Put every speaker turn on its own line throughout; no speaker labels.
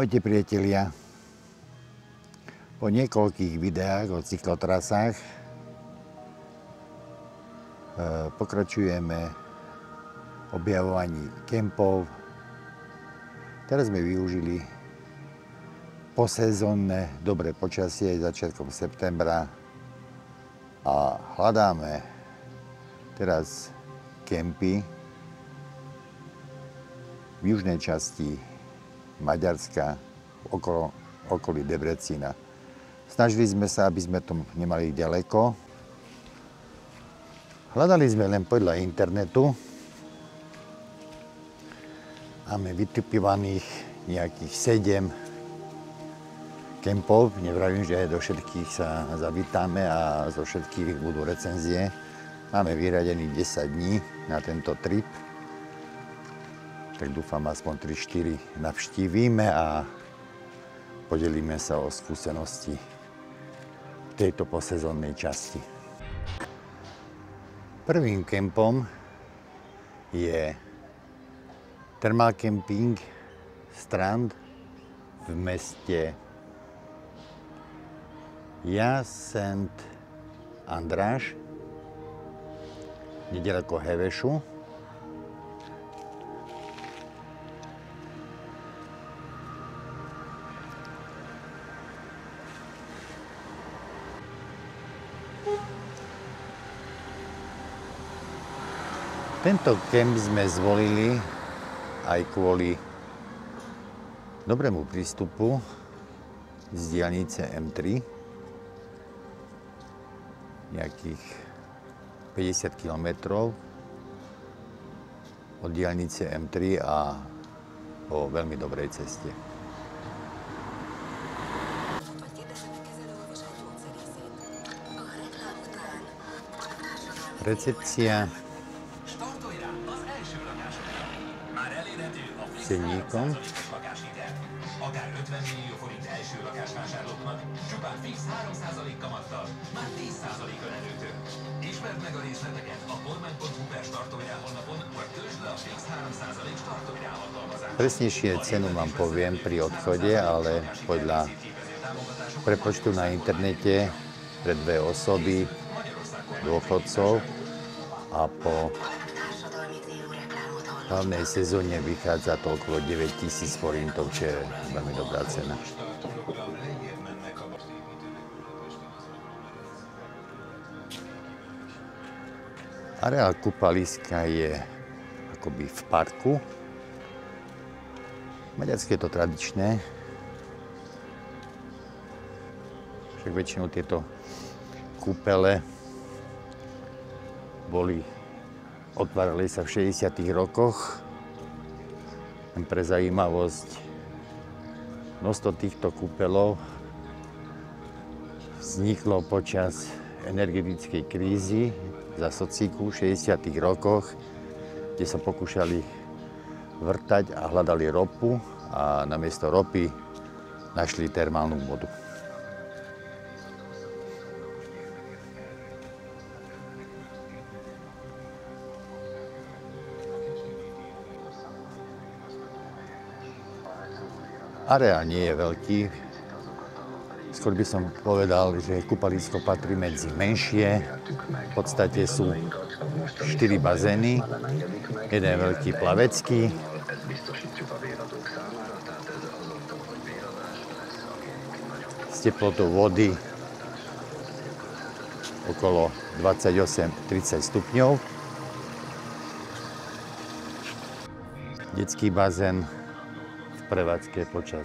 Ahojte priatelia. Po niekoľkých videách o cyklotrasách pokračujeme v objavovaní kempov. Teraz sme využili posezónne dobré počasie začiatkom septembra a hľadáme teraz kempy v južnej časti Maďarska, okolí Debrecína. Snažili sme sa, aby sme to nemali ďaleko. Hľadali sme len podľa internetu. Máme vytipovaných nejakých 7 kempov. Nevravím, že do všetkých sa zavítame a zo všetkých budú recenzie. Máme vyradených 10 dní na tento trip. Tak dúfam, aspoň 3-4 navštívime a podelíme sa o skúsenosti v tejto posezónnej časti. Prvým kempom je Thermal Camping Strand v meste Szent András, nedaleko Hevešu. Tento kemp sme zvolili aj kvôli dobrému prístupu z diaľnice M3, nejakých 50 km od diaľnice M3 a po veľmi dobrej ceste. Recepcia cenníkom.
Akár 50 millió forint első lakásvásárlóknak csupán fix 3% kamattal, már 10% önelőtől. Ismerd meg a részleteket a kormány.hu startolja honlapon, vagy töltsd le a fix 3% startolja alkalmazást.
Presnejšie cenu vám poviem pri odchode, ale podľa prepočtu na internete pre 2 osoby, dôchodcov a po hlavnej sezóne vychádza to okolo 9000 forintov, čo je veľmi dobrá cena. Areál kúpaliska je akoby v parku. V Maďarsku je to tradičné. Však väčšinou tieto kúpele otvárali sa v 60. rokoch. Pre zaujímavosť, množstvo týchto kúpeľov vzniklo počas energetickej krízy za sociku v 60. rokoch, kde sa pokúšali vrtať a hľadali ropu a namiesto ropy našli termálnu vodu. Areál nie je veľký, skôr by som povedal, že kúpalisko patrí medzi menšie. V podstate sú 4 bazény, jeden veľký plavecký, s teplotou vody okolo 28-30 stupňov. Detský bazén prevádzke počas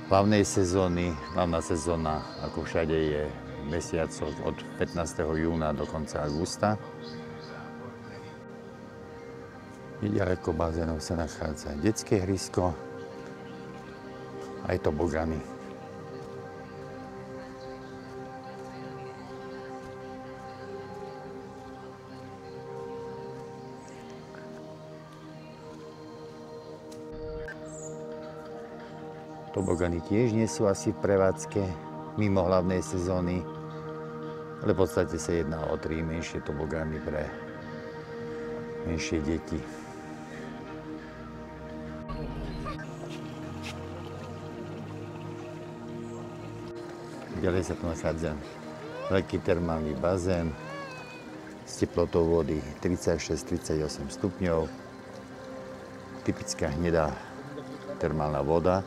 hlavnej sezóny. Hlavná sezóna, ako všade, je v mesiacoch od 15. júna do konca augusta. Nedaleko bazénov sa nachádza detské hrysko, aj tobogany. Tobogany tiež nie sú asi v prevádzke mimo hlavnej sezóny, ale v podstate sa jedná o 3 menšie tobogany pre menšie deti. Ďalej sa tu nachádza veľký termálny bazén s teplotou vody 36-38 stupňov. Typická hnedá termálna voda,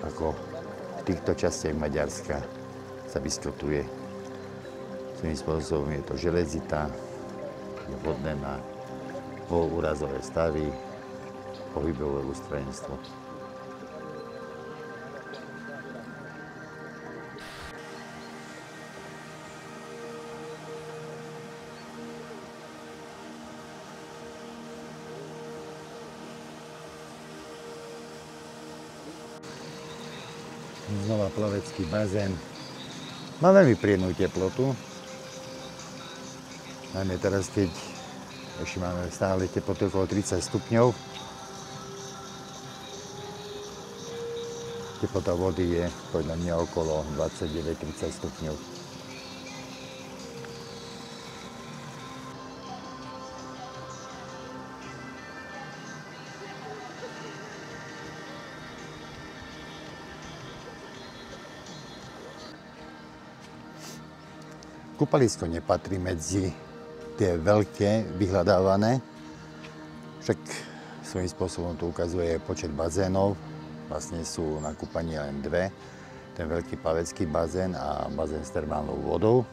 ako v týchto častiach Maďarska sa vyskytuje. Svým spôsobom je to železitá, je vhodné na polúrazové stavy, pohybové ústrojenstvo. Znova plavecký bazén. Má veľmi príjemnú teplotu. Najmä teraz, keď ešte máme stále teplotu okolo 30 stupňov. Teplota vody je podľa mňa okolo 29-30 stupňov. Kúpalisko nepatrí medzi tie veľké vyhľadávané, však svojím spôsobom to ukazuje počet bazénov. Vlastne sú na kúpanie len dve. Ten veľký plavecký bazén a bazén s termálnou vodou.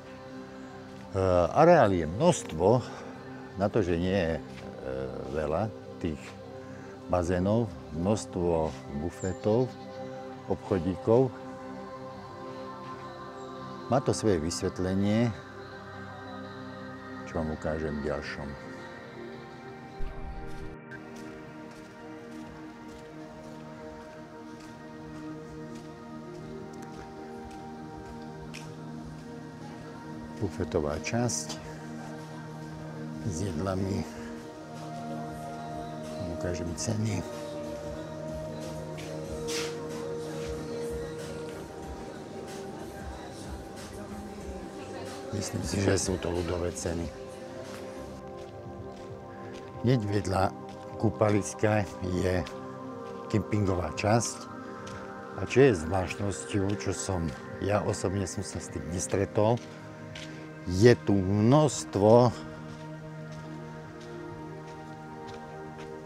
Areál je množstvo, na to, že nie je veľa tých bazénov, množstvo bufetov, obchodíkov. Má to svoje vysvetlenie, čo vám ukážem v ďalšom. Bufetová časť s jedlami. Ukážem ceny. Myslím si, že sú to ľudové ceny. Hneď vedľa kúpaliska je kempingová časť. A čo je zvláštnosťou, čo ja osobne som sa s tým nestretol, je tu množstvo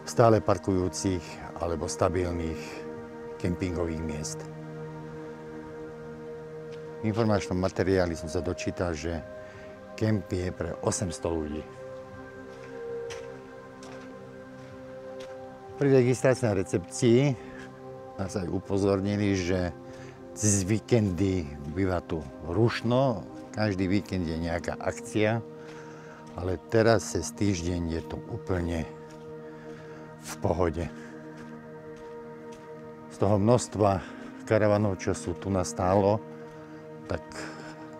stále parkujúcich alebo stabilných kempingových miest. V informačnom materiáli som sa dočítal, že kemp je pre 800 ľudí. Pri registrácii na recepcii nás aj upozornili, že cez víkendy býva tu rušno, každý víkend je nejaká akcia, ale teraz cez týždeň je to úplne v pohode. Z toho množstva karavanov, čo sú tu nastálo, tak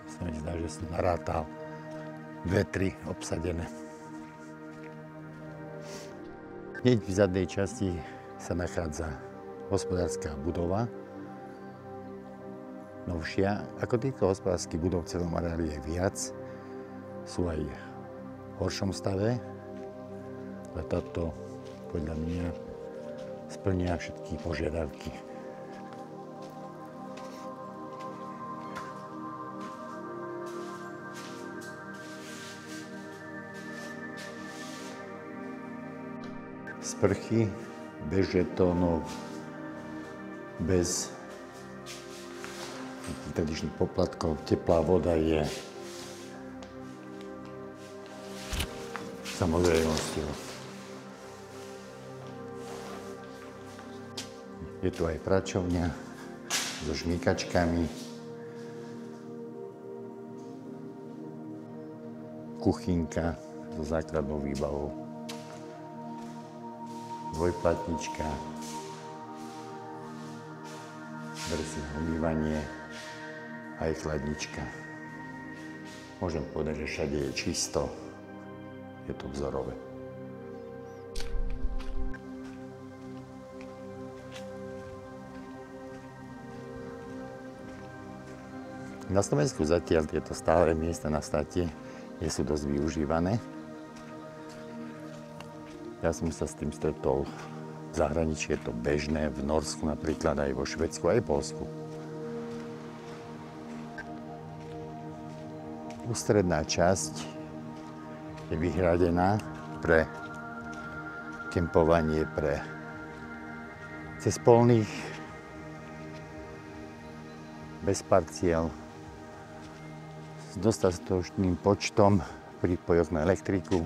sa mi zdá, že som narátal 2-3 obsadené. Hneď v zadnej časti sa nachádza hospodárska budova, novšia. Ako týchto hospodárskych budov v celom areáli je viac, sú aj v horšom stave, ale táto podľa mňa splňa všetky požiadavky. Sprchy bez žetónov, bez tradičných poplatkov. Teplá voda je samozrejmosťou. Je tu aj pračovňa so žmýkačkami, kuchynka so základnou výbavou, dvojplatnička, drsné umývanie, aj chladnička. Môžem povedať, že všade je čisto, je to vzorové. Na Slovensku zatiaľ tieto stále miesta na státe nie sú dosť využívané. Ja som sa s tým stretol v zahraničí, je to bežné, v Norsku napríklad, aj vo Švédsku, aj v Poľsku. ústredná časť je vyhradená pre kempovanie pre cespolných, bez parciel, s dostatočným počtom prípojok na elektriku.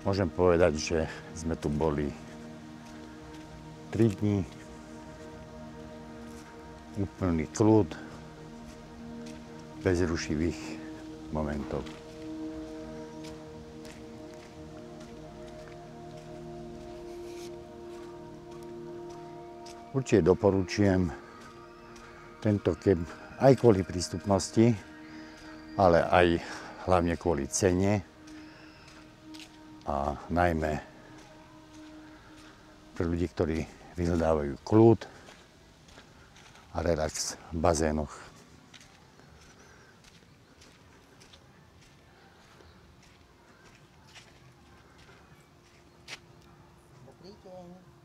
Môžem povedať, že sme tu boli 3 dní, úplný kľud, bez rušivých momentov. Určite doporučujem tento kemp aj kvôli prístupnosti, ale aj hlavne kvôli cene a najmä pre ľudí, ktorí vyhľadávajú kľud a relax v bazénoch.
Dobrý deň.